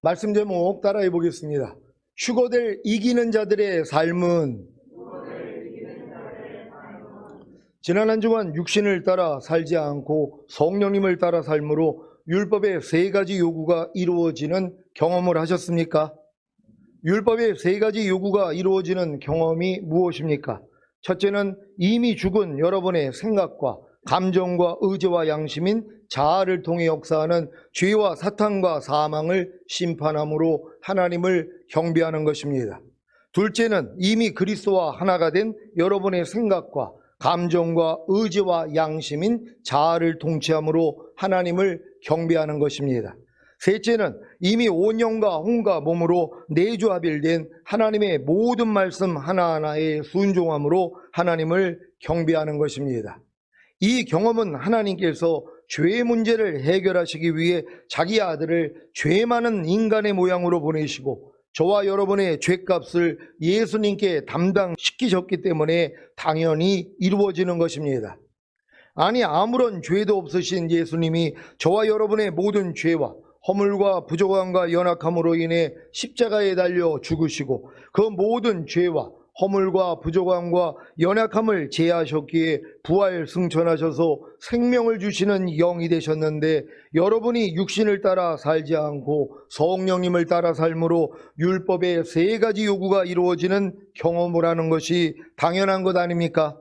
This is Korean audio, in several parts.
말씀 제목 따라해 보겠습니다. 휴거될 이기는 자들의 삶은 지난 한 주간 육신을 따라 살지 않고 성령님을 따라 삶으로 율법의 세 가지 요구가 이루어지는 경험을 하셨습니까? 율법의 세 가지 요구가 이루어지는 경험이 무엇입니까? 첫째는 이미 죽은 여러분의 생각과 감정과 의지와 양심인 자아를 통해 역사하는 죄와 사탄과 사망을 심판함으로 하나님을 경배하는 것입니다. 둘째는 이미 그리스도와 하나가 된 여러분의 생각과 감정과 의지와 양심인 자아를 통치함으로 하나님을 경배하는 것입니다. 셋째는 이미 온 영과 혼과 몸으로 내주합일된 하나님의 모든 말씀 하나하나에 순종함으로 하나님을 경배하는 것입니다. 이 경험은 하나님께서 죄의 문제를 해결하시기 위해 자기 아들을 죄 많은 인간의 모양으로 보내시고 저와 여러분의 죄값을 예수님께 담당시키셨기 때문에 당연히 이루어지는 것입니다. 아니, 아무런 죄도 없으신 예수님이 저와 여러분의 모든 죄와 허물과 부족함과 연약함으로 인해 십자가에 달려 죽으시고 그 모든 죄와 허물과 부족함과 연약함을 제하셨기에 부활 승천하셔서 생명을 주시는 영이 되셨는데, 여러분이 육신을 따라 살지 않고 성령님을 따라 삶으로 율법의 세 가지 요구가 이루어지는 경험을 하는 것이 당연한 것 아닙니까?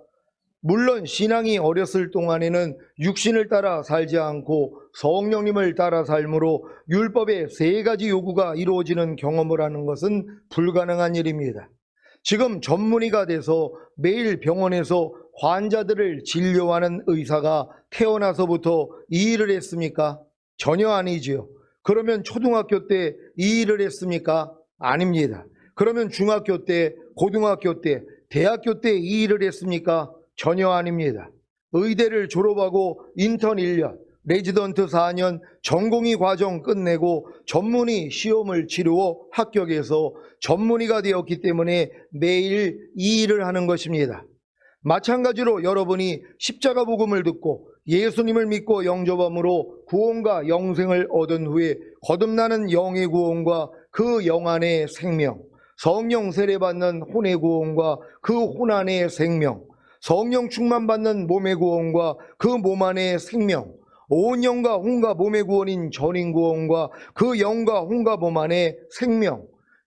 물론 신앙이 어렸을 동안에는 육신을 따라 살지 않고 성령님을 따라 삶으로 율법의 세 가지 요구가 이루어지는 경험을 하는 것은 불가능한 일입니다. 지금 전문의가 돼서 매일 병원에서 환자들을 진료하는 의사가 태어나서부터 이 일을 했습니까? 전혀 아니지요. 그러면 초등학교 때 이 일을 했습니까? 아닙니다. 그러면 중학교 때, 고등학교 때, 대학교 때 이 일을 했습니까? 전혀 아닙니다. 의대를 졸업하고 인턴 1년, 레지던트 4년, 전공의 과정 끝내고 전문의 시험을 치루어 합격해서 전문의가 되었기 때문에 매일 이 일을 하는 것입니다. 마찬가지로 여러분이 십자가 복음을 듣고 예수님을 믿고 영접함으로 구원과 영생을 얻은 후에 거듭나는 영의 구원과 그 영 안의 생명, 성령 세례받는 혼의 구원과 그 혼 안의 생명, 성령 충만받는 몸의 구원과 그 몸 안의 생명, 온 영과 혼과 몸의 구원인 전인 구원과 그 영과 혼과 몸 안의 생명,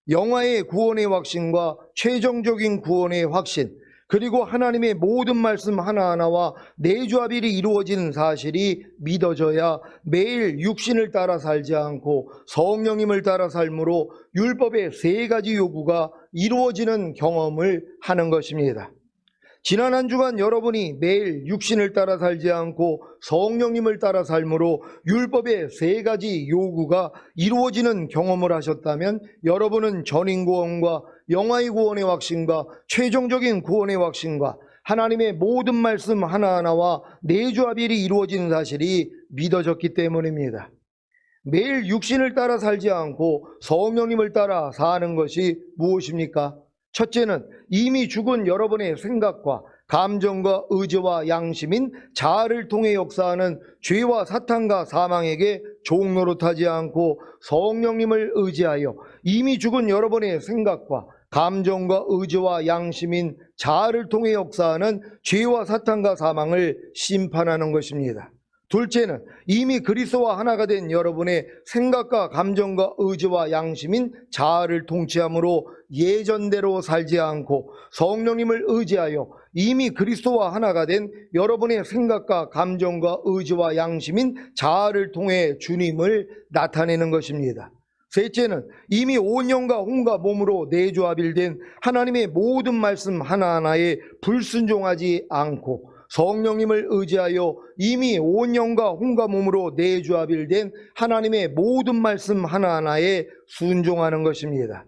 영화의 구원의 확신과 최종적인 구원의 확신, 그리고 하나님의 모든 말씀 하나하나와 내주합일이 이루어진 사실이 믿어져야 매일 육신을 따라 살지 않고 성령님을 따라 삶으로 율법의 세 가지 요구가 이루어지는 경험을 하는 것입니다. 지난 한 주간 여러분이 매일 육신을 따라 살지 않고 성령님을 따라 삶으로 율법의 세 가지 요구가 이루어지는 경험을 하셨다면 여러분은 전인 구원과 영화의 구원의 확신과 최종적인 구원의 확신과 하나님의 모든 말씀 하나하나와 내주합일이 이루어진 사실이 믿어졌기 때문입니다. 매일 육신을 따라 살지 않고 성령님을 따라 사는 것이 무엇입니까? 첫째는 이미 죽은 여러분의 생각과 감정과 의지와 양심인 자아를 통해 역사하는 죄와 사탄과 사망에게 종노릇하지 않고 성령님을 의지하여 이미 죽은 여러분의 생각과 감정과 의지와 양심인 자아를 통해 역사하는 죄와 사탄과 사망을 심판하는 것입니다. 둘째는 이미 그리스도와 하나가 된 여러분의 생각과 감정과 의지와 양심인 자아를 통치함으로 예전대로 살지 않고 성령님을 의지하여 이미 그리스도와 하나가 된 여러분의 생각과 감정과 의지와 양심인 자아를 통해 주님을 나타내는 것입니다. 셋째는 이미 온 영과 혼과 몸으로 내주합일된 하나님의 모든 말씀 하나하나에 불순종하지 않고 성령님을 의지하여 이미 온 영과 혼과 몸으로 내주합일된 하나님의 모든 말씀 하나하나에 순종하는 것입니다.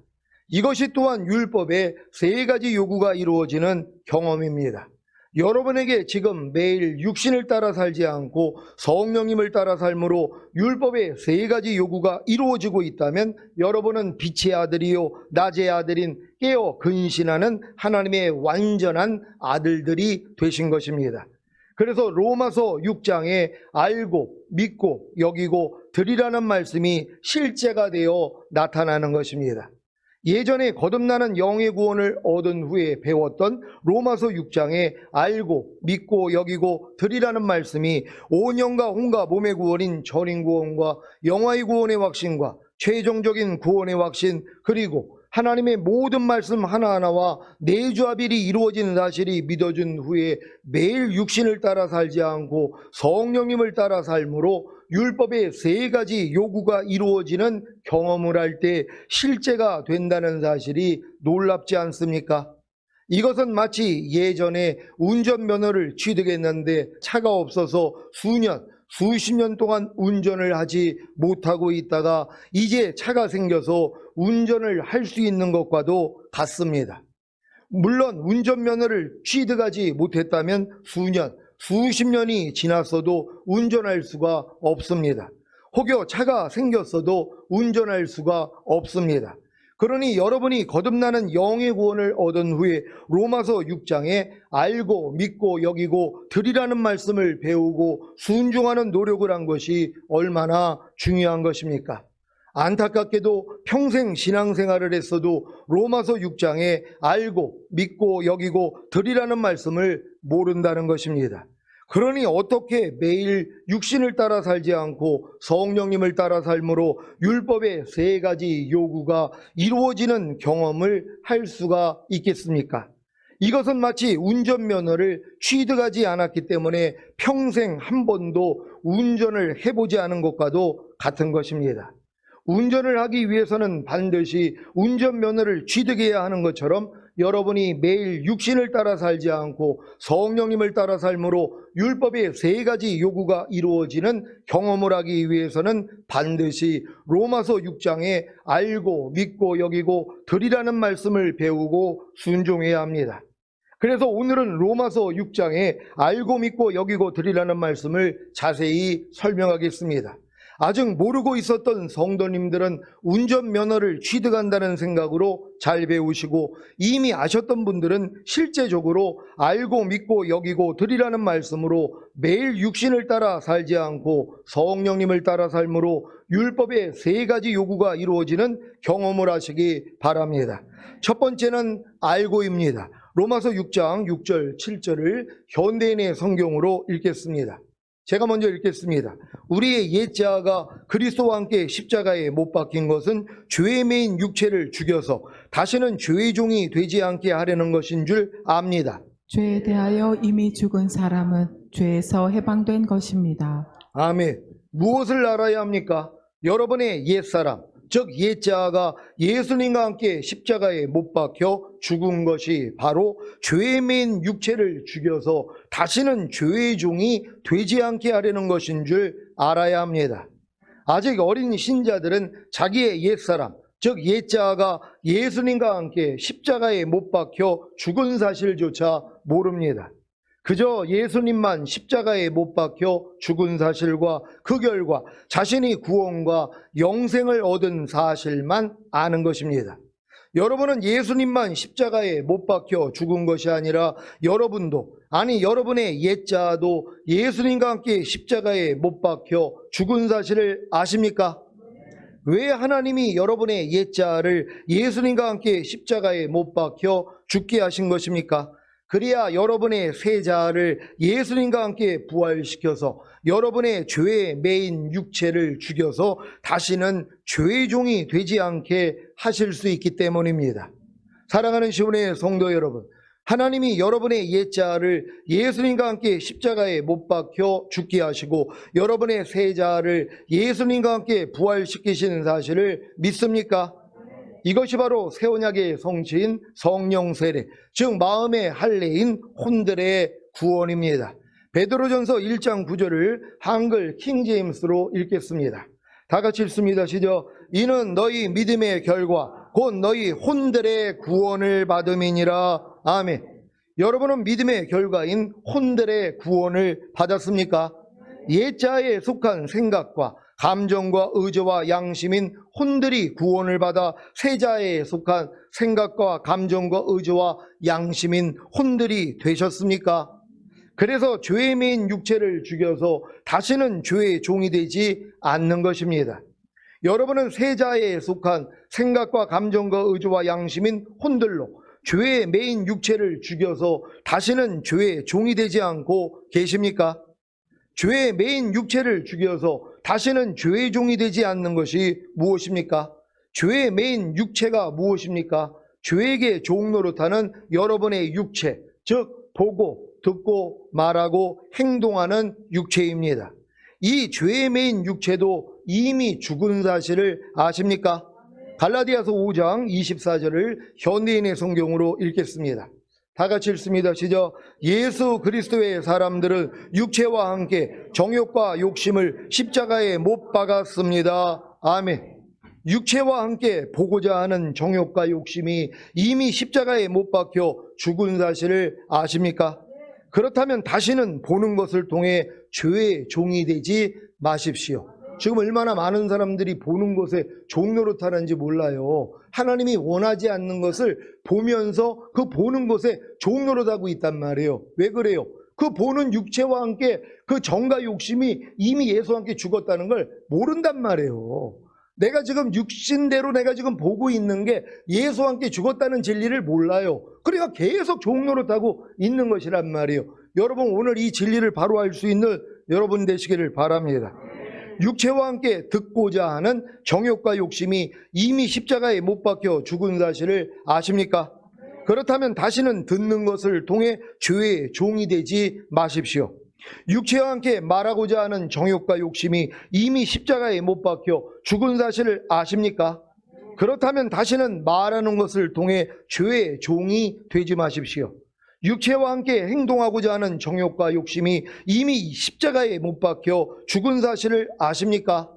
이것이 또한 율법의 세 가지 요구가 이루어지는 경험입니다. 여러분에게 지금 매일 육신을 따라 살지 않고 성령님을 따라 삶으로 율법의 세 가지 요구가 이루어지고 있다면 여러분은 빛의 아들이요 낮의 아들인 깨어 근신하는 하나님의 완전한 아들들이 되신 것입니다. 그래서 로마서 6장에 알고 믿고 여기고 드리라는 말씀이 실제가 되어 나타나는 것입니다. 예전에 거듭나는 영의 구원을 얻은 후에 배웠던 로마서 6장에 알고 믿고 여기고 드리라는 말씀이 온영과 온갖 몸의 구원인 전인 구원과 영화의 구원의 확신과 최종적인 구원의 확신, 그리고 하나님의 모든 말씀 하나하나와 내조합일이 이루어지는 사실이 믿어진 후에 매일 육신을 따라 살지 않고 성령님을 따라 삶으로 율법의 세 가지 요구가 이루어지는 경험을 할 때 실제가 된다는 사실이 놀랍지 않습니까? 이것은 마치 예전에 운전면허를 취득했는데 차가 없어서 수십 년 동안 운전을 하지 못하고 있다가 이제 차가 생겨서 운전을 할 수 있는 것과도 같습니다. 물론 운전면허를 취득하지 못했다면 수십 년이 지났어도 운전할 수가 없습니다. 혹여 차가 생겼어도 운전할 수가 없습니다. 그러니 여러분이 거듭나는 영의 구원을 얻은 후에 로마서 6장에 알고 믿고 여기고 드리라는 말씀을 배우고 순종하는 노력을 한 것이 얼마나 중요한 것입니까? 안타깝게도 평생 신앙생활을 했어도 로마서 6장에 알고 믿고 여기고 드리라는 말씀을 모른다는 것입니다. 그러니 어떻게 매일 육신을 따라 살지 않고 성령님을 따라 삶으로 율법의 세 가지 요구가 이루어지는 경험을 할 수가 있겠습니까? 이것은 마치 운전면허를 취득하지 않았기 때문에 평생 한 번도 운전을 해보지 않은 것과도 같은 것입니다. 운전을 하기 위해서는 반드시 운전면허를 취득해야 하는 것처럼 여러분이 매일 육신을 따라 살지 않고 성령님을 따라 삶으로 율법의 세 가지 요구가 이루어지는 경험을 하기 위해서는 반드시 로마서 6장에 알고 믿고 여기고 드리라는 말씀을 배우고 순종해야 합니다. 그래서 오늘은 로마서 6장에 알고 믿고 여기고 드리라는 말씀을 자세히 설명하겠습니다. 아직 모르고 있었던 성도님들은 운전면허를 취득한다는 생각으로 잘 배우시고, 이미 아셨던 분들은 실제적으로 알고 믿고 여기고 드리라는 말씀으로 매일 육신을 따라 살지 않고 성령님을 따라 삶으로 율법의 세 가지 요구가 이루어지는 경험을 하시기 바랍니다. 첫 번째는 알고입니다. 로마서 6장 6절 7절을 현대인의 성경으로 읽겠습니다. 제가 먼저 읽겠습니다. 우리의 옛자아가 그리스도와 함께 십자가에 못 박힌 것은 죄의 매인 육체를 죽여서 다시는 죄의 종이 되지 않게 하려는 것인 줄 압니다. 죄에 대하여 이미 죽은 사람은 죄에서 해방된 것입니다. 아멘. 무엇을 알아야 합니까? 여러분의 옛사람, 즉 옛자아가 예수님과 함께 십자가에 못 박혀 죽은 것이 바로 죄의 매인 육체를 죽여서 다시는 죄의 종이 되지 않게 하려는 것인 줄 알아야 합니다. 아직 어린 신자들은 자기의 옛사람, 즉 옛자아가 예수님과 함께 십자가에 못 박혀 죽은 사실조차 모릅니다. 그저 예수님만 십자가에 못 박혀 죽은 사실과 그 결과 자신이 구원과 영생을 얻은 사실만 아는 것입니다. 여러분은 예수님만 십자가에 못 박혀 죽은 것이 아니라 여러분의 옛자도 예수님과 함께 십자가에 못 박혀 죽은 사실을 아십니까? 왜 하나님이 여러분의 옛자를 예수님과 함께 십자가에 못 박혀 죽게 하신 것입니까? 그래야 여러분의 새 자아를 예수님과 함께 부활시켜서 여러분의 죄의 매인 육체를 죽여서 다시는 죄의 종이 되지 않게 하실 수 있기 때문입니다. 사랑하는 시온의 성도 여러분, 하나님이 여러분의 옛자아를 예수님과 함께 십자가에 못 박혀 죽게 하시고 여러분의 새 자아를 예수님과 함께 부활시키시는 사실을 믿습니까? 이것이 바로 새 언약의 성취인 성령 세례, 즉 마음의 할례인 혼들의 구원입니다. 베드로전서 1장 9절을 한글 킹제임스로 읽겠습니다. 다 같이 읽습니다. 시작. 이는 너희 믿음의 결과 곧 너희 혼들의 구원을 받음이니라. 아멘. 여러분은 믿음의 결과인 혼들의 구원을 받았습니까? 옛자에 속한 생각과 감정과 의지와 양심인 혼들이 구원을 받아 새자에 속한 생각과 감정과 의지와 양심인 혼들이 되셨습니까? 그래서 죄에 매인 육체를 죽여서 다시는 죄의 종이 되지 않는 것입니다. 여러분은 세 자에 속한 생각과 감정과 의지와 양심인 혼들로 죄에 매인 육체를 죽여서 다시는 죄의 종이 되지 않고 계십니까? 죄에 매인 육체를 죽여서 다시는 죄의 종이 되지 않는 것이 무엇입니까? 죄에 매인 육체가 무엇입니까? 죄에게 종 노릇하는 여러분의 육체, 즉 보고 듣고 말하고 행동하는 육체입니다. 이 죄에 매인 육체도 이미 죽은 사실을 아십니까? 갈라디아서 5장 24절을 현대인의 성경으로 읽겠습니다. 다 같이 읽습니다. 시작. 예수 그리스도의 사람들은 육체와 함께 정욕과 욕심을 십자가에 못 박았습니다. 아멘. 육체와 함께 보고자 하는 정욕과 욕심이 이미 십자가에 못 박혀 죽은 사실을 아십니까? 그렇다면 다시는 보는 것을 통해 죄의 종이 되지 마십시오. 지금 얼마나 많은 사람들이 보는 것에 종 노릇하는지 몰라요. 하나님이 원하지 않는 것을 보면서 그 보는 것에 종 노릇하고 있단 말이에요. 왜 그래요? 그 보는 육체와 함께 그 정과 욕심이 이미 예수와 함께 죽었다는 걸 모른단 말이에요. 내가 지금 육신대로 내가 지금 보고 있는 게 예수와 함께 죽었다는 진리를 몰라요. 그러니까 계속 종 노릇하고 있는 것이란 말이에요. 여러분 오늘 이 진리를 바로 알 수 있는 여러분 되시기를 바랍니다. 육체와 함께 듣고자 하는 정욕과 욕심이 이미 십자가에 못 박혀 죽은 사실을 아십니까? 그렇다면 다시는 듣는 것을 통해 죄의 종이 되지 마십시오. 육체와 함께 말하고자 하는 정욕과 욕심이 이미 십자가에 못 박혀 죽은 사실을 아십니까? 그렇다면 다시는 말하는 것을 통해 죄의 종이 되지 마십시오. 육체와 함께 행동하고자 하는 정욕과 욕심이 이미 십자가에 못 박혀 죽은 사실을 아십니까?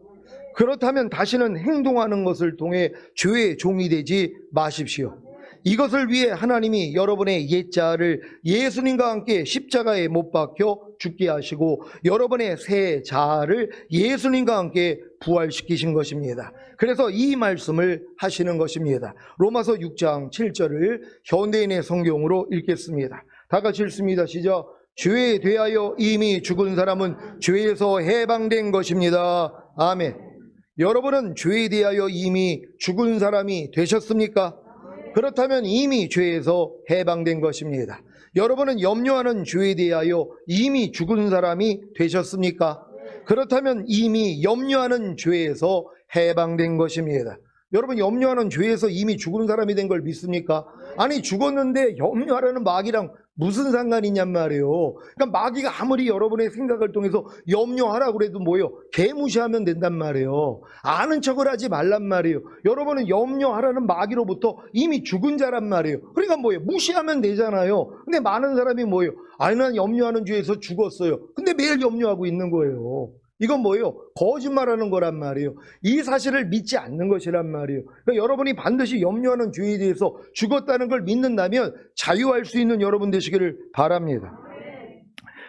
그렇다면 다시는 행동하는 것을 통해 죄의 종이 되지 마십시오. 이것을 위해 하나님이 여러분의 옛자를 예수님과 함께 십자가에 못 박혀 죽게 하시고 여러분의 새 자아를 예수님과 함께 부활시키신 것입니다. 그래서 이 말씀을 하시는 것입니다. 로마서 6장 7절을 현대인의 성경으로 읽겠습니다. 다 같이 읽습니다. 시작. 죄에 대하여 이미 죽은 사람은 죄에서 해방된 것입니다. 아멘. 여러분은 죄에 대하여 이미 죽은 사람이 되셨습니까? 그렇다면 이미 죄에서 해방된 것입니다. 여러분은 염려하는 죄에 대하여 이미 죽은 사람이 되셨습니까? 그렇다면 이미 염려하는 죄에서 해방된 것입니다. 여러분 염려하는 죄에서 이미 죽은 사람이 된 걸 믿습니까? 아니 죽었는데 염려하라는 마귀랑 무슨 상관이냔 말이에요. 그러니까 마귀가 아무리 여러분의 생각을 통해서 염려하라고 그래도 뭐예요? 개무시하면 된단 말이에요. 아는 척을 하지 말란 말이에요. 여러분은 염려하라는 마귀로부터 이미 죽은 자란 말이에요. 그러니까 뭐예요? 무시하면 되잖아요. 근데 많은 사람이 뭐예요? 아니 난 염려하는 죄에서 죽었어요. 근데 매일 염려하고 있는 거예요. 이건 뭐예요? 거짓말하는 거란 말이에요. 이 사실을 믿지 않는 것이란 말이에요. 그러니까 여러분이 반드시 염려하는 죄에 대해서 죽었다는 걸 믿는다면 자유할 수 있는 여러분 되시기를 바랍니다.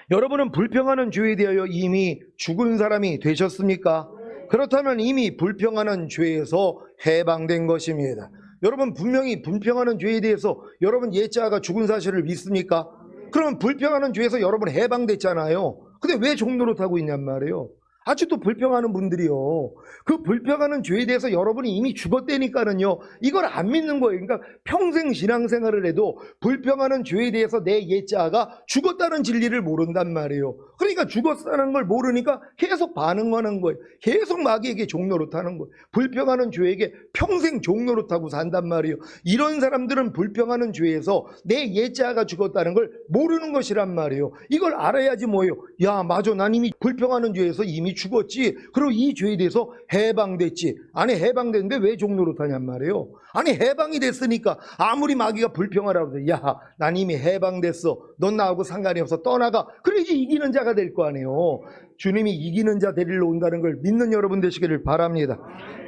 여러분은 불평하는 죄에 대하여 이미 죽은 사람이 되셨습니까? 그렇다면 이미 불평하는 죄에서 해방된 것입니다. 여러분 분명히 불평하는 죄에 대해서 여러분 옛자가 죽은 사실을 믿습니까? 그러면 불평하는 죄에서 여러분 해방됐잖아요. 근데 왜 종노릇하고 있냔 말이에요. 아직도 불평하는 분들이요. 그 불평하는 죄에 대해서 여러분이 이미 죽었다니까는요. 이걸 안 믿는 거예요. 그러니까 평생 신앙생활을 해도 불평하는 죄에 대해서 내 옛자가 죽었다는 진리를 모른단 말이에요. 그러니까 죽었다는 걸 모르니까 계속 반응하는 거예요. 계속 마귀에게 종노릇하는 거예요. 불평하는 죄에게 평생 종노릇하고 산단 말이에요. 이런 사람들은 불평하는 죄에서 내 옛자가 죽었다는 걸 모르는 것이란 말이에요. 이걸 알아야지 뭐예요. 야 맞아 난 이미 불평하는 죄에서 이미 죽었지. 그리고 이 죄에 대해서 해방됐지. 아니 해방됐는데 왜 종노릇하냔 말이에요. 아니 해방이 됐으니까 아무리 마귀가 불평하라고 해도 야 난 이미 해방됐어. 넌 나하고 상관이 없어. 떠나가. 그래야지 이기는 자가 될 거 아니에요. 주님이 이기는 자 데리러 온다는 걸 믿는 여러분 되시기를 바랍니다.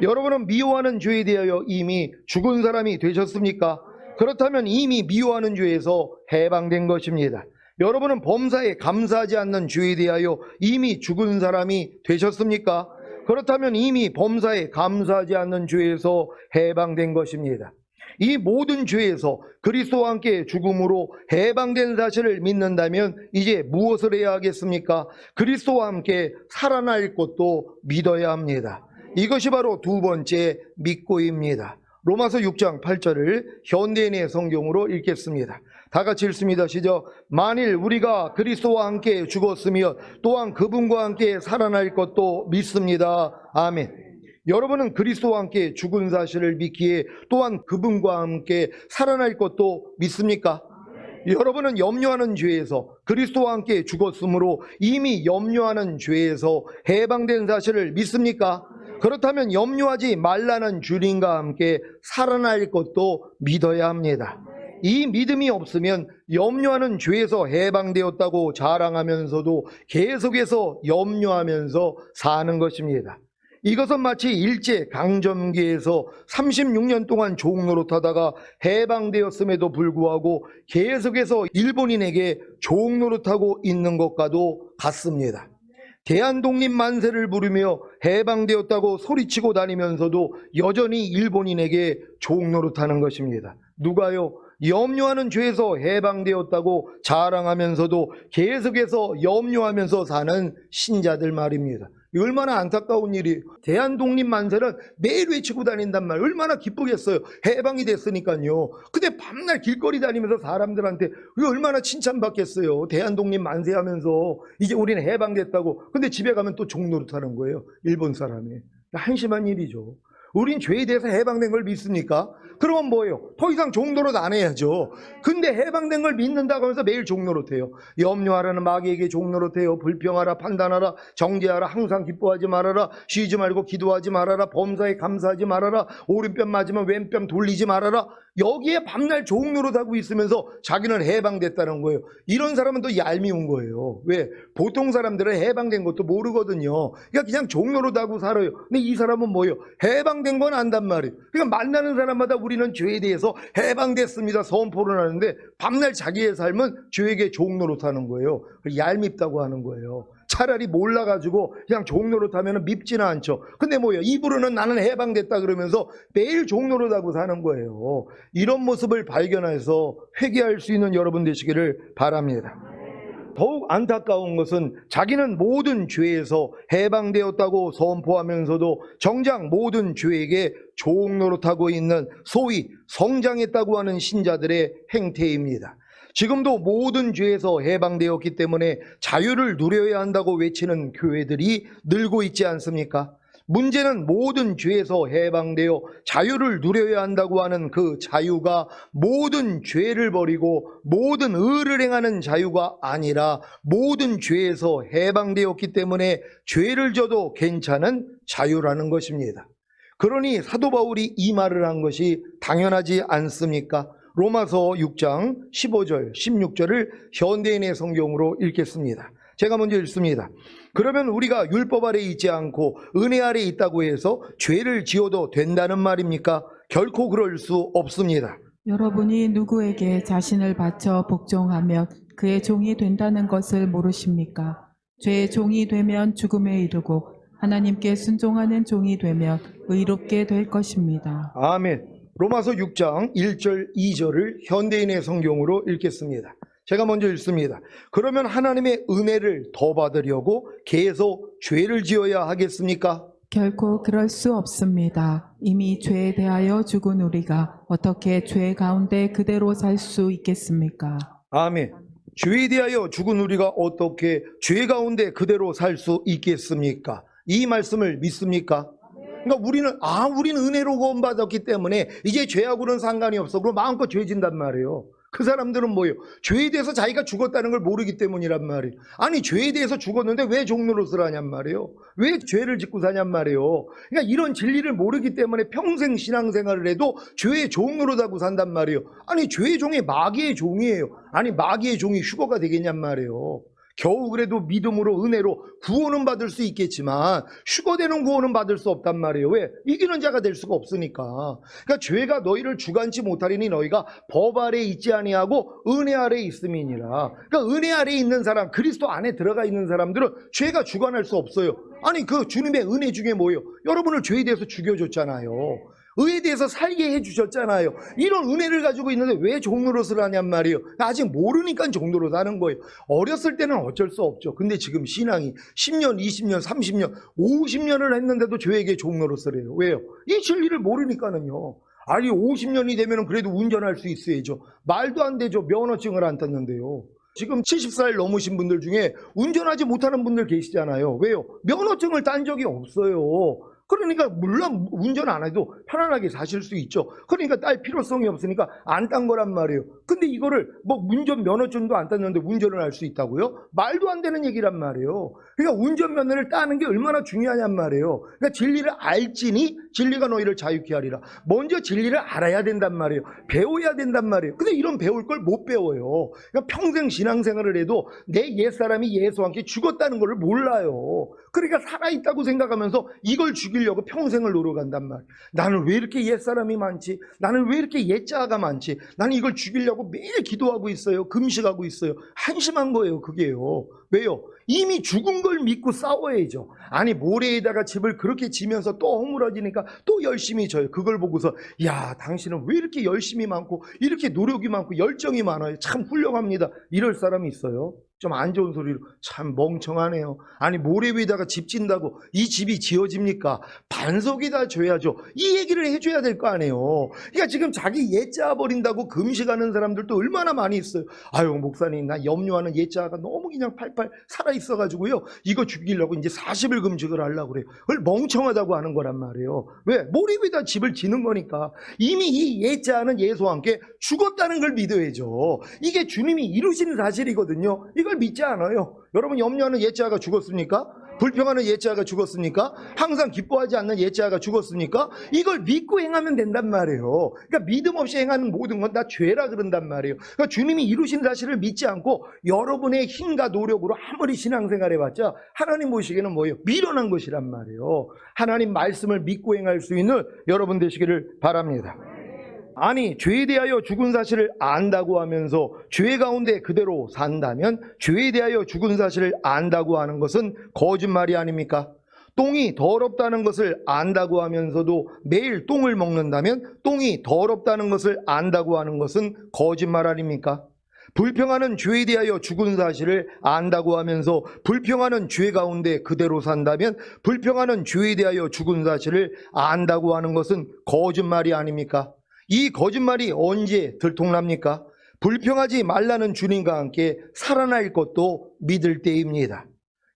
여러분은 미워하는 죄에 대하여 이미 죽은 사람이 되셨습니까? 그렇다면 이미 미워하는 죄에서 해방된 것입니다. 여러분은 범사에 감사하지 않는 죄에 대하여 이미 죽은 사람이 되셨습니까? 그렇다면 이미 범사에 감사하지 않는 죄에서 해방된 것입니다. 이 모든 죄에서 그리스도와 함께 죽음으로 해방된 사실을 믿는다면 이제 무엇을 해야 하겠습니까? 그리스도와 함께 살아날 것도 믿어야 합니다. 이것이 바로 두 번째 믿고입니다. 로마서 6장 8절을 현대인의 성경으로 읽겠습니다. 다 같이 읽습니다. 시작. 만일 우리가 그리스도와 함께 죽었으면 또한 그분과 함께 살아날 것도 믿습니다. 아멘. 여러분은 그리스도와 함께 죽은 사실을 믿기에 또한 그분과 함께 살아날 것도 믿습니까? 여러분은 염려하는 죄에서 그리스도와 함께 죽었으므로 이미 염려하는 죄에서 해방된 사실을 믿습니까? 그렇다면 염려하지 말라는 주님과 함께 살아날 것도 믿어야 합니다. 이 믿음이 없으면 염려하는 죄에서 해방되었다고 자랑하면서도 계속해서 염려하면서 사는 것입니다. 이것은 마치 일제 강점기에서 36년 동안 종노릇하다가 해방되었음에도 불구하고 계속해서 일본인에게 종노릇하고 있는 것과도 같습니다. 대한독립 만세를 부르며 해방되었다고 소리치고 다니면서도 여전히 일본인에게 종노릇하는 것입니다. 누가요? 염려하는 죄에서 해방되었다고 자랑하면서도 계속해서 염려하면서 사는 신자들 말입니다. 얼마나 안타까운 일이. 대한독립 만세는 매일 외치고 다닌단 말이에요. 얼마나 기쁘겠어요. 해방이 됐으니까요. 근데 밤날 길거리 다니면서 사람들한테 얼마나 칭찬받겠어요. 대한독립 만세하면서 이제 우리는 해방됐다고. 근데 집에 가면 또 종노릇하는 거예요. 일본 사람이. 한심한 일이죠. 우린 죄에 대해서 해방된 걸 믿습니까? 그러면 뭐예요? 더 이상 종노릇 안 해야죠. 근데 해방된 걸 믿는다고 하면서 매일 종노릇해요. 염려하라는 마귀에게 종노릇해요. 불평하라, 판단하라, 정죄하라, 항상 기뻐하지 말아라, 쉬지 말고 기도하지 말아라, 범사에 감사하지 말아라, 오른뺨 맞으면 왼뺨 돌리지 말아라. 여기에 밤날 종노릇하고 있으면서 자기는 해방됐다는 거예요. 이런 사람은 또 얄미운 거예요. 왜? 보통 사람들은 해방된 것도 모르거든요. 그러니까 그냥 종노릇하고 살아요. 근데 이 사람은 뭐예요? 해방된 건 안단 말이에요. 그러니까 만나는 사람마다 우리는 죄에 대해서 해방됐습니다 선포를 하는데 밤날 자기의 삶은 죄에게 종노릇하는 거예요. 얄밉다고 하는 거예요. 차라리 몰라가지고 그냥 종노릇하면 밉지는 않죠. 근데 뭐예요? 입으로는 나는 해방됐다 그러면서 매일 종노릇하고 사는 거예요. 이런 모습을 발견해서 회개할 수 있는 여러분 되시기를 바랍니다. 더욱 안타까운 것은 자기는 모든 죄에서 해방되었다고 선포하면서도 정작 모든 죄에게 종노릇하고 있는 소위 성장했다고 하는 신자들의 행태입니다. 지금도 모든 죄에서 해방되었기 때문에 자유를 누려야 한다고 외치는 교회들이 늘고 있지 않습니까? 문제는 모든 죄에서 해방되어 자유를 누려야 한다고 하는 그 자유가 모든 죄를 버리고 모든 의를 행하는 자유가 아니라 모든 죄에서 해방되었기 때문에 죄를 져도 괜찮은 자유라는 것입니다. 그러니 사도 바울이 이 말을 한 것이 당연하지 않습니까? 로마서 6장 15절, 16절을 현대인의 성경으로 읽겠습니다. 제가 먼저 읽습니다. 그러면 우리가 율법 아래 있지 않고 은혜 아래 있다고 해서 죄를 지어도 된다는 말입니까? 결코 그럴 수 없습니다. 여러분이 누구에게 자신을 바쳐 복종하면 그의 종이 된다는 것을 모르십니까? 죄의 종이 되면 죽음에 이르고 하나님께 순종하는 종이 되면 의롭게 될 것입니다. 아멘. 로마서 6장 1절 2절을 현대인의 성경으로 읽겠습니다. 제가 먼저 읽습니다. 그러면 하나님의 은혜를 더 받으려고 계속 죄를 지어야 하겠습니까? 결코 그럴 수 없습니다. 이미 죄에 대하여 죽은 우리가 어떻게 죄 가운데 그대로 살 수 있겠습니까? 아멘. 죄에 대하여 죽은 우리가 어떻게 죄 가운데 그대로 살 수 있겠습니까? 이 말씀을 믿습니까? 그러니까 우리는 은혜로 구원받았기 때문에 이제 죄하고는 상관이 없어. 그럼 마음껏 죄 진단 말이에요. 그 사람들은 뭐예요? 죄에 대해서 자기가 죽었다는 걸 모르기 때문이란 말이에요. 아니 죄에 대해서 죽었는데 왜 종노릇을 하냔 말이에요. 왜 죄를 짓고 사냔 말이에요. 그러니까 이런 진리를 모르기 때문에 평생 신앙생활을 해도 죄의 종노릇하고 산단 말이에요. 아니 죄의 종이 마귀의 종이에요. 아니 마귀의 종이 휴거가 되겠냔 말이에요. 겨우 그래도 믿음으로 은혜로 구원은 받을 수 있겠지만 휴거되는 구원은 받을 수 없단 말이에요. 왜? 이기는 자가 될 수가 없으니까. 그러니까 죄가 너희를 주관치 못하리니 너희가 법 아래 있지 아니하고 은혜 아래 있음이니라. 그러니까 은혜 아래 있는 사람, 그리스도 안에 들어가 있는 사람들은 죄가 주관할 수 없어요. 아니 그 주님의 은혜 중에 뭐예요? 여러분을 죄에 대해서 죽여줬잖아요. 의에 대해서 살게 해주셨잖아요. 이런 은혜를 가지고 있는데 왜 종노릇을 하냔 말이에요. 아직 모르니까 종노릇 하는 거예요. 어렸을 때는 어쩔 수 없죠. 근데 지금 신앙이 10년, 20년, 30년, 50년을 했는데도 저에게 종노릇을 해요. 왜요? 이 진리를 모르니까는요. 아니 50년이 되면 그래도 운전할 수 있어야죠. 말도 안 되죠. 면허증을 안 땄는데요. 지금 70살 넘으신 분들 중에 운전하지 못하는 분들 계시잖아요. 왜요? 면허증을 딴 적이 없어요. 그러니까 물론 운전 안 해도 편안하게 사실 수 있죠. 그러니까 딸 필요성이 없으니까 안 딴 거란 말이에요. 근데 이거를 뭐 운전 면허증도 안 땄는데 운전을 할 수 있다고요? 말도 안 되는 얘기란 말이에요. 그러니까 운전면허를 따는 게 얼마나 중요하냔 말이에요. 그러니까 진리를 알지니 진리가 너희를 자유케 하리라. 먼저 진리를 알아야 된단 말이에요. 배워야 된단 말이에요. 근데 이런 배울 걸 못 배워요. 그러니까 평생 신앙생활을 해도 내 옛사람이 예수와 함께 죽었다는 걸 몰라요. 그러니까 살아있다고 생각하면서 이걸 죽이려고 평생을 노력한단 말이에요. 나는 왜 이렇게 옛사람이 많지? 나는 왜 이렇게 옛자아가 많지? 나는 이걸 죽이려고 매일 기도하고 있어요. 금식하고 있어요. 한심한 거예요, 그게요. 왜요? 이미 죽은 걸 믿고 싸워야죠. 아니 모래에다가 집을 그렇게 지면서 또 허물어지니까 또 열심히 져요. 그걸 보고서 야 당신은 왜 이렇게 열심이 많고 이렇게 노력이 많고 열정이 많아요. 참 훌륭합니다. 이럴 사람이 있어요. 좀 안 좋은 소리로 참 멍청하네요. 아니 모래 위에다가 집 짓는다고 이 집이 지어집니까? 반석에다 줘야죠. 이 얘기를 해줘야 될 거 아니에요. 그러니까 지금 자기 옛자 버린다고 금식하는 사람들도 얼마나 많이 있어요. 아유 목사님 나 염려하는 옛자가 너무 그냥 팔팔 살아있어가지고요 이거 죽이려고 이제 40일 금식을 하려고 그래요. 그걸 멍청하다고 하는 거란 말이에요. 왜? 모래 위에다 집을 지는 거니까. 이미 이 옛자는 예수와 함께 죽었다는 걸 믿어야죠. 이게 주님이 이루신 사실이거든요. 이걸 믿지 않아요. 여러분 염려하는 옛자가 죽었습니까? 불평하는 옛자가 죽었습니까? 항상 기뻐하지 않는 옛자가 죽었습니까? 이걸 믿고 행하면 된단 말이에요. 그러니까 믿음 없이 행하는 모든 건 다 죄라 그런단 말이에요. 그러니까 주님이 이루신 사실을 믿지 않고 여러분의 힘과 노력으로 아무리 신앙생활 해봤자 하나님 보시기에는 뭐예요? 미련한 것이란 말이에요. 하나님 말씀을 믿고 행할 수 있는 여러분 되시기를 바랍니다. 아니 죄에 대하여 죽은 사실을 안다고 하면서 죄 가운데 그대로 산다면 죄에 대하여 죽은 사실을 안다고 하는 것은 거짓말이 아닙니까? 똥이 더럽다는 것을 안다고 하면서도 매일 똥을 먹는다면 똥이 더럽다는 것을 안다고 하는 것은 거짓말 아닙니까? 불평하는 죄에 대하여 죽은 사실을 안다고 하면서 불평하는 죄 가운데 그대로 산다면 불평하는 죄에 대하여 죽은 사실을 안다고 하는 것은 거짓말이 아닙니까? 이 거짓말이 언제 들통납니까? 불평하지 말라는 주님과 함께 살아날 것도 믿을 때입니다.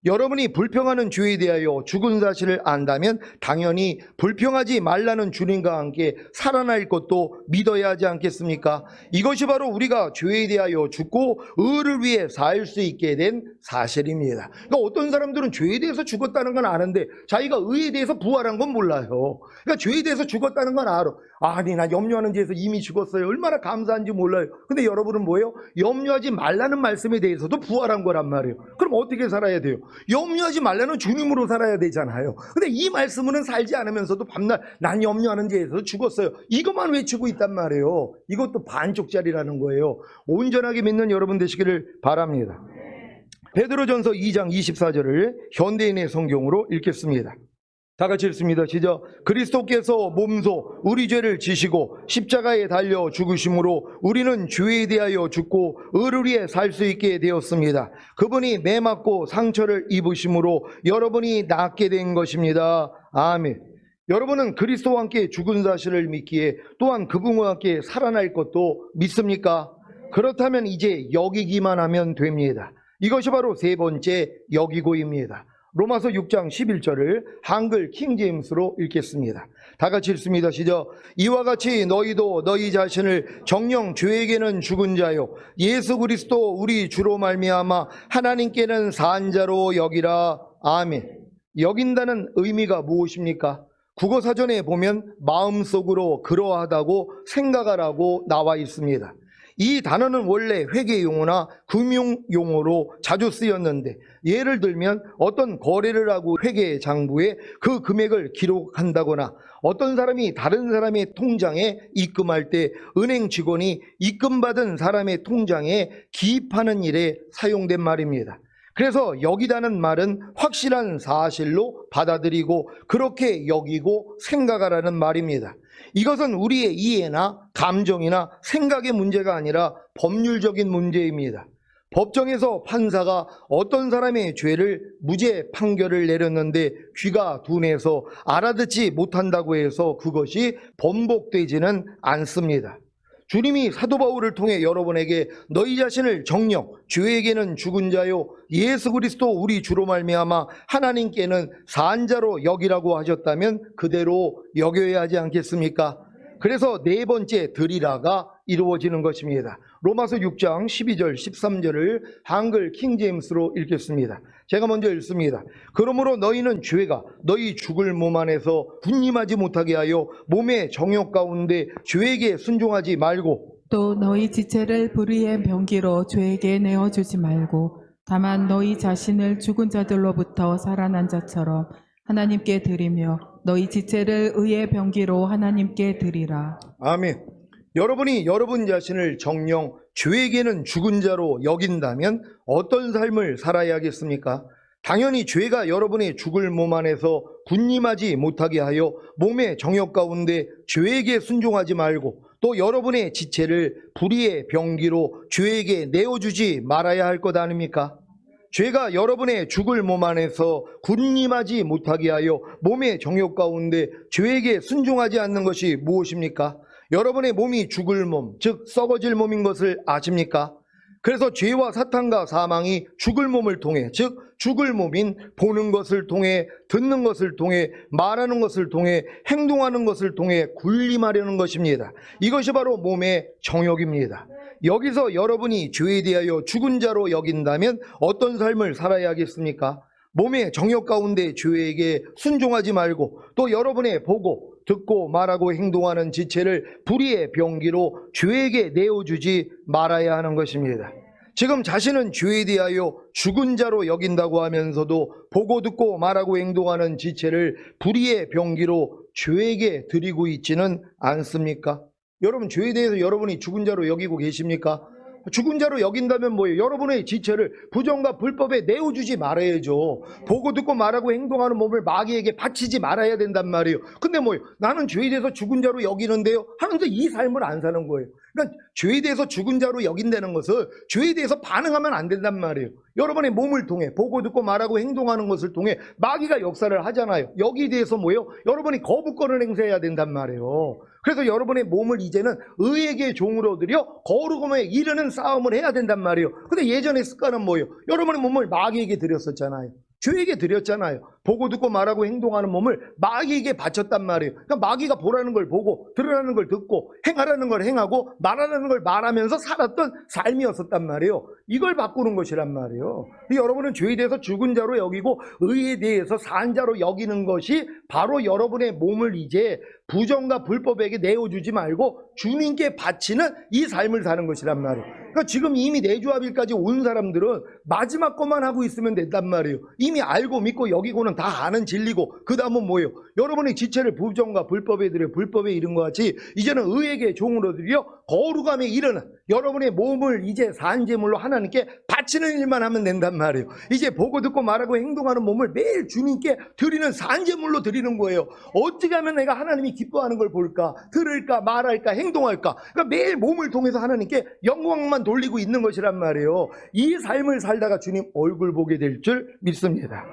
여러분이 불평하는 죄에 대하여 죽은 사실을 안다면 당연히 불평하지 말라는 주님과 함께 살아날 것도 믿어야 하지 않겠습니까? 이것이 바로 우리가 죄에 대하여 죽고 의를 위해 살 수 있게 된 사실입니다. 그러니까 어떤 사람들은 죄에 대해서 죽었다는 건 아는데 자기가 의에 대해서 부활한 건 몰라요. 그러니까 죄에 대해서 죽었다는 건 알아. 아니 나 염려하는 죄에서 이미 죽었어요. 얼마나 감사한지 몰라요. 근데 여러분은 뭐예요? 염려하지 말라는 말씀에 대해서도 부활한 거란 말이에요. 그럼 어떻게 살아야 돼요? 염려하지 말라는 주님으로 살아야 되잖아요. 근데 이 말씀으로는 살지 않으면서도 밤낮 난 염려하는 죄에서 죽었어요. 이것만 외치고 있단 말이에요. 이것도 반쪽짜리라는 거예요. 온전하게 믿는 여러분 되시기를 바랍니다. 베드로전서 2장 24절을 현대인의 성경으로 읽겠습니다. 다 같이 읽습니다. 시작. 그리스도께서 몸소 우리 죄를 지시고 십자가에 달려 죽으심으로 우리는 죄에 대하여 죽고 의를 위해 살 수 있게 되었습니다. 그분이 매 맞고 상처를 입으심으로 여러분이 낫게 된 것입니다. 아멘. 여러분은 그리스도와 함께 죽은 사실을 믿기에 또한 그분과 함께 살아날 것도 믿습니까? 그렇다면 이제 여기기만 하면 됩니다. 이것이 바로 세 번째 여기고입니다. 로마서 6장 11절을 한글 킹제임스로 읽겠습니다. 다 같이 읽습니다. 시작. 이와 같이 너희도 너희 자신을 정녕 죄에게는 죽은 자요 예수 그리스도 우리 주로 말미암아 하나님께는 산 자로 여기라. 아멘. 여긴다는 의미가 무엇입니까? 국어사전에 보면 마음속으로 그러하다고 생각하라고 나와 있습니다. 이 단어는 원래 회계 용어나 금융 용어로 자주 쓰였는데 예를 들면 어떤 거래를 하고 회계 장부에 그 금액을 기록한다거나 어떤 사람이 다른 사람의 통장에 입금할 때 은행 직원이 입금받은 사람의 통장에 기입하는 일에 사용된 말입니다. 그래서 여기다는 말은 확실한 사실로 받아들이고 그렇게 여기고 생각하라는 말입니다. 이것은 우리의 이해나 감정이나 생각의 문제가 아니라 법률적인 문제입니다. 법정에서 판사가 어떤 사람의 죄를 무죄 판결을 내렸는데 귀가 둔해서 알아듣지 못한다고 해서 그것이 번복되지는 않습니다. 주님이 사도 바울을 통해 여러분에게 너희 자신을 정령 죄에게는 죽은 자요 예수 그리스도 우리 주로 말미암아 하나님께는 산 자로 여기라고 하셨다면 그대로 여겨야 하지 않겠습니까? 그래서 네 번째 드리라가 이루어지는 것입니다. 로마서 6장 12절 13절을 한글 킹제임스로 읽겠습니다. 제가 먼저 읽습니다. 그러므로 너희는 죄가 너희 죽을 몸 안에서 군림하지 못하게 하여 몸의 정욕 가운데 죄에게 순종하지 말고 또 너희 지체를 불의의 병기로 죄에게 내어주지 말고 다만 너희 자신을 죽은 자들로부터 살아난 자처럼 하나님께 드리며 너희 지체를 의의 병기로 하나님께 드리라. 아멘. 여러분이 여러분 자신을 정령 죄에게는 죽은 자로 여긴다면 어떤 삶을 살아야겠습니까? 당연히 죄가 여러분의 죽을 몸 안에서 군림하지 못하게 하여 몸의 정욕 가운데 죄에게 순종하지 말고 또 여러분의 지체를 불의의 병기로 죄에게 내어주지 말아야 할 것 아닙니까? 죄가 여러분의 죽을 몸 안에서 군림하지 못하게 하여 몸의 정욕 가운데 죄에게 순종하지 않는 것이 무엇입니까? 여러분의 몸이 죽을 몸, 즉 썩어질 몸인 것을 아십니까? 그래서 죄와 사탄과 사망이 죽을 몸을 통해, 즉 죽을 몸인 보는 것을 통해, 듣는 것을 통해, 말하는 것을 통해, 행동하는 것을 통해 군림하려는 것입니다. 이것이 바로 몸의 정욕입니다. 여기서 여러분이 죄에 대하여 죽은 자로 여긴다면 어떤 삶을 살아야겠습니까? 몸의 정욕 가운데 죄에게 순종하지 말고 또 여러분의 보고 듣고 말하고 행동하는 지체를 불의의 병기로 죄에게 내어주지 말아야 하는 것입니다. 지금 자신은 죄에 대하여 죽은 자로 여긴다고 하면서도 보고 듣고 말하고 행동하는 지체를 불의의 병기로 죄에게 드리고 있지는 않습니까? 여러분 죄에 대해서 여러분이 죽은 자로 여기고 계십니까? 죽은 자로 여긴다면 뭐예요? 여러분의 지체를 부정과 불법에 내어주지 말아야죠. 보고 듣고 말하고 행동하는 몸을 마귀에게 바치지 말아야 된단 말이에요. 근데 뭐예요? 나는 죄에 대해서 죽은 자로 여기는데요 하면서 이 삶을 안 사는 거예요. 그러니까 죄에 대해서 죽은 자로 여긴다는 것은 죄에 대해서 반응하면 안 된단 말이에요. 여러분의 몸을 통해 보고 듣고 말하고 행동하는 것을 통해 마귀가 역사를 하잖아요. 여기에 대해서 뭐예요? 여러분이 거부권을 행사해야 된단 말이에요. 그래서 여러분의 몸을 이제는 의에게 종으로 들여 거룩함에 이르는 싸움을 해야 된단 말이에요. 근데 예전의 습관은 뭐예요? 여러분의 몸을 마귀에게 드렸었잖아요. 죄에게 드렸잖아요. 보고 듣고 말하고 행동하는 몸을 마귀에게 바쳤단 말이에요. 그러니까 마귀가 보라는 걸 보고 들으라는 걸 듣고 행하라는 걸 행하고 말하라는 걸 말하면서 살았던 삶이었었단 말이에요. 이걸 바꾸는 것이란 말이에요. 여러분은 죄에 대해서 죽은 자로 여기고 의에 대해서 산 자로 여기는 것이 바로 여러분의 몸을 이제 부정과 불법에게 내어주지 말고 주님께 바치는 이 삶을 사는 것이란 말이에요. 그러니까 지금 이미 내주합일까지 온 사람들은 마지막 것만 하고 있으면 된단 말이에요. 이미 알고 믿고 여기고는 다 아는 진리고 그 다음은 뭐예요? 여러분의 지체를 부정과 불법에 들여 불법에 이른 것 같이 이제는 의에게 종으로 들여 거룩함에 이르는 여러분의 몸을 이제 산제물로 하나님께 바치는 일만 하면 된단 말이에요. 이제 보고 듣고 말하고 행동하는 몸을 매일 주님께 드리는 산제물로 드리는 거예요. 어떻게 하면 내가 하나님이 기뻐하는 걸 볼까? 들을까? 말할까? 행동할까? 그러니까 매일 몸을 통해서 하나님께 영광만 돌리고 있는 것이란 말이에요. 이 삶을 살다가 주님 얼굴 보게 될 줄 믿습니다.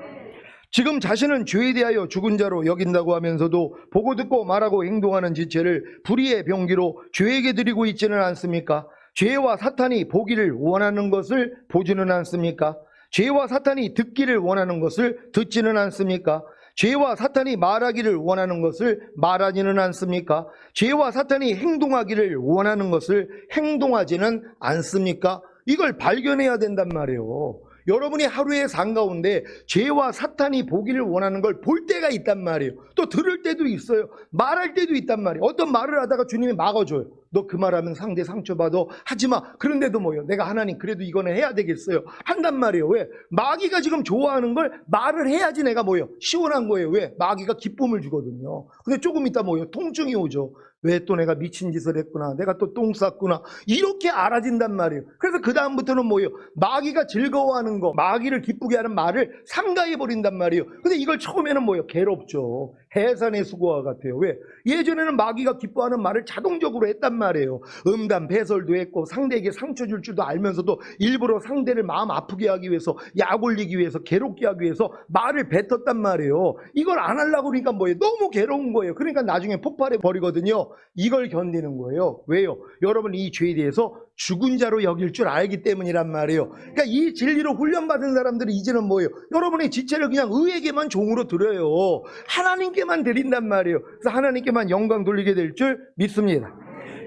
지금 자신은 죄에 대하여 죽은 자로 여긴다고 하면서도 보고 듣고 말하고 행동하는 지체를 불의의 병기로 죄에게 드리고 있지는 않습니까? 죄와 사탄이 보기를 원하는 것을 보지는 않습니까? 죄와 사탄이 듣기를 원하는 것을 듣지는 않습니까? 죄와 사탄이 말하기를 원하는 것을 말하지는 않습니까? 죄와 사탄이 행동하기를 원하는 것을 행동하지는 않습니까? 이걸 발견해야 된단 말이에요. 여러분이 하루의 삶 가운데 죄와 사탄이 보기를 원하는 걸 볼 때가 있단 말이에요. 또 들을 때도 있어요. 말할 때도 있단 말이에요. 어떤 말을 하다가 주님이 막아줘요. 너 그 말하면 상대 상처받아. 하지마. 그런데도 뭐예요? 내가 하나님 그래도 이거는 해야 되겠어요. 한단 말이에요. 왜? 마귀가 지금 좋아하는 걸 말을 해야지 내가 뭐예요? 시원한 거예요. 왜? 마귀가 기쁨을 주거든요. 근데 조금 있다 뭐예요? 통증이 오죠. 왜 또 내가 미친 짓을 했구나. 내가 또 똥 쌌구나. 이렇게 알아진단 말이에요. 그래서 그 다음부터는 뭐예요? 마귀가 즐거워하는 거, 마귀를 기쁘게 하는 말을 삼가해버린단 말이에요. 근데 이걸 처음에는 뭐예요? 괴롭죠. 해산의 수고와 같아요. 왜? 예전에는 마귀가 기뻐하는 말을 자동적으로 했단 말이에요. 음담 배설도 했고 상대에게 상처 줄 줄도 알면서도 일부러 상대를 마음 아프게 하기 위해서, 약 올리기 위해서, 괴롭게 하기 위해서 말을 뱉었단 말이에요. 이걸 안 하려고 그러니까 뭐예요? 너무 괴로운 거예요. 그러니까 나중에 폭발해 버리거든요. 이걸 견디는 거예요. 왜요? 여러분 이 죄에 대해서 죽은 자로 여길 줄 알기 때문이란 말이에요. 그러니까 이 진리로 훈련받은 사람들은 이제는 뭐예요? 여러분의 지체를 그냥 의에게만 종으로 드려요. 하나님께만 드린단 말이에요. 그래서 하나님께만 영광 돌리게 될 줄 믿습니다.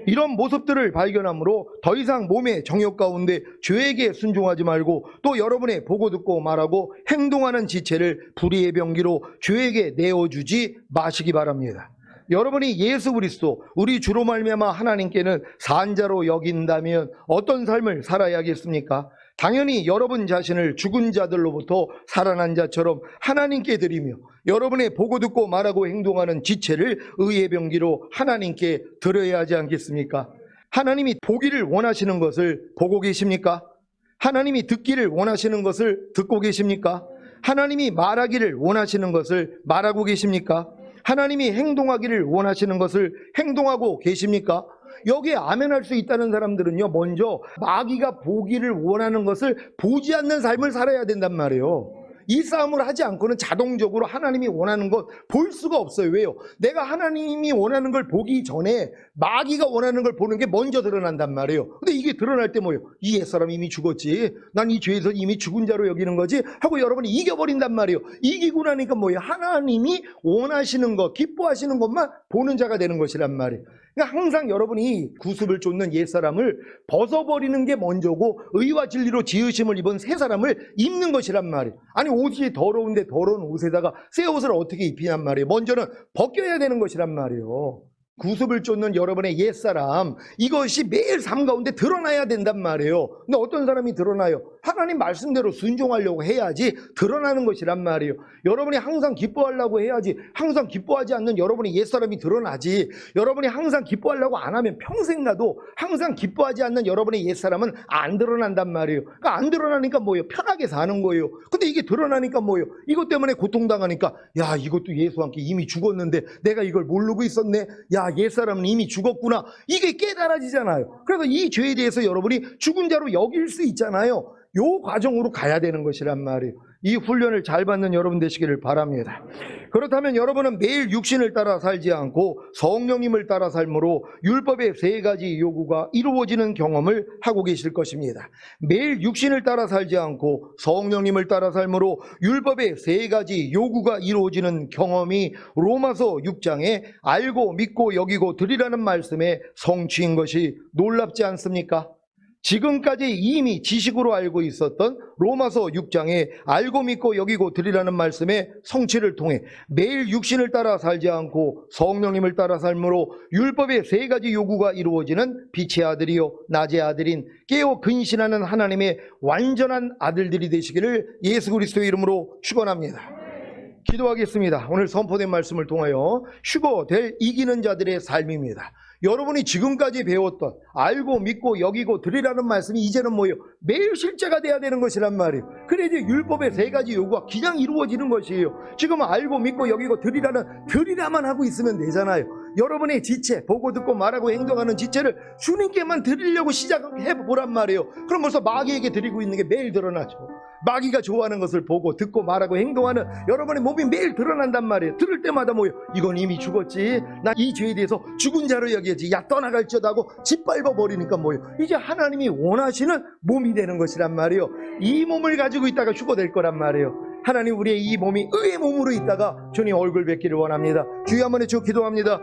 이런 모습들을 발견함으로 더 이상 몸의 정욕 가운데 죄에게 순종하지 말고, 또 여러분의 보고 듣고 말하고 행동하는 지체를 불의의 병기로 죄에게 내어주지 마시기 바랍니다. 여러분이 예수 그리스도 우리 주로 말미암아 하나님께는 산자로 여긴다면 어떤 삶을 살아야겠습니까? 당연히 여러분 자신을 죽은 자들로부터 살아난 자처럼 하나님께 드리며, 여러분의 보고 듣고 말하고 행동하는 지체를 의의 병기로 하나님께 드려야 하지 않겠습니까? 하나님이 보기를 원하시는 것을 보고 계십니까? 하나님이 듣기를 원하시는 것을 듣고 계십니까? 하나님이 말하기를 원하시는 것을 말하고 계십니까? 하나님이 행동하기를 원하시는 것을 행동하고 계십니까? 여기에 아멘할 수 있다는 사람들은요, 먼저 마귀가 보기를 원하는 것을 보지 않는 삶을 살아야 된단 말이에요. 이 싸움을 하지 않고는 자동적으로 하나님이 원하는 것 볼 수가 없어요. 왜요? 내가 하나님이 원하는 걸 보기 전에 마귀가 원하는 걸 보는 게 먼저 드러난단 말이에요. 근데 이게 드러날 때 뭐예요? 이 옛사람 이미 죽었지, 난 이 죄에서 이미 죽은 자로 여기는 거지 하고 여러분이 이겨버린단 말이에요. 이기고 나니까 뭐예요? 하나님이 원하시는 것, 기뻐하시는 것만 보는 자가 되는 것이란 말이에요. 그러니까 항상 여러분이 구습을 쫓는 옛사람을 벗어버리는 게 먼저고, 의와 진리로 지으심을 입은 새 사람을 입는 것이란 말이에요. 아니 옷이 더러운데 더러운 옷에다가 새 옷을 어떻게 입히냔 말이에요. 먼저는 벗겨야 되는 것이란 말이에요. 구습을 쫓는 여러분의 옛사람, 이것이 매일 삶 가운데 드러나야 된단 말이에요. 근데 어떤 사람이 드러나요? 하나님 말씀대로 순종하려고 해야지 드러나는 것이란 말이에요. 여러분이 항상 기뻐하려고 해야지, 항상 기뻐하지 않는 여러분의 옛사람이 드러나지, 여러분이 항상 기뻐하려고 안 하면 평생 가도 항상 기뻐하지 않는 여러분의 옛사람은 안 드러난단 말이에요. 그러니까 안 드러나니까 뭐예요? 편하게 사는 거예요. 근데 이게 드러나니까 뭐예요? 이것 때문에 고통당하니까, 야 이것도 예수와 함께 이미 죽었는데 내가 이걸 모르고 있었네. 야 옛사람은 이미 죽었구나. 이게 깨달아지잖아요. 그래서 이 죄에 대해서 여러분이 죽은 자로 여길 수 있잖아요. 요 과정으로 가야 되는 것이란 말이에요. 이 훈련을 잘 받는 여러분 되시기를 바랍니다. 그렇다면 여러분은 매일 육신을 따라 살지 않고 성령님을 따라 삶으로 율법의 세 가지 요구가 이루어지는 경험을 하고 계실 것입니다. 매일 육신을 따라 살지 않고 성령님을 따라 삶으로 율법의 세 가지 요구가 이루어지는 경험이 로마서 6장에 알고 믿고 여기고 드리라는 말씀의 성취인 것이 놀랍지 않습니까? 지금까지 이미 지식으로 알고 있었던 로마서 6장에 알고 믿고 여기고 드리라는 말씀의 성취를 통해 매일 육신을 따라 살지 않고 성령님을 따라 삶으로 율법의 세 가지 요구가 이루어지는 빛의 아들이요 낮의 아들인 깨어 근신하는 하나님의 완전한 아들들이 되시기를 예수 그리스도의 이름으로 축원합니다. 기도하겠습니다. 오늘 선포된 말씀을 통하여 휴거될 이기는 자들의 삶입니다. 여러분이 지금까지 배웠던 알고 믿고 여기고 드리라는 말씀이 이제는 뭐예요? 매일 실제가 돼야 되는 것이란 말이에요. 그래야지 율법의 세 가지 요구가 그냥 이루어지는 것이에요. 지금 알고 믿고 여기고 드리라만 하고 있으면 되잖아요. 여러분의 지체, 보고 듣고 말하고 행동하는 지체를 주님께만 드리려고 시작해 보란 말이에요. 그럼 벌써 마귀에게 드리고 있는 게 매일 드러나죠. 마귀가 좋아하는 것을 보고 듣고 말하고 행동하는 여러분의 몸이 매일 드러난단 말이에요. 들을 때마다 뭐예요? 이건 이미 죽었지. 나 이 죄에 대해서 죽은 자로 여겨야지. 야 떠나갈지어다 하고 짓밟아 버리니까 뭐예요? 이제 하나님이 원하시는 몸이 되는 것이란 말이에요. 이 몸을 가지고 있다가 휴거될 거란 말이에요. 하나님 우리의 이 몸이 의의 몸으로 있다가 주님 얼굴 뵙기를 원합니다. 주여 한번 외쳐 기도합니다.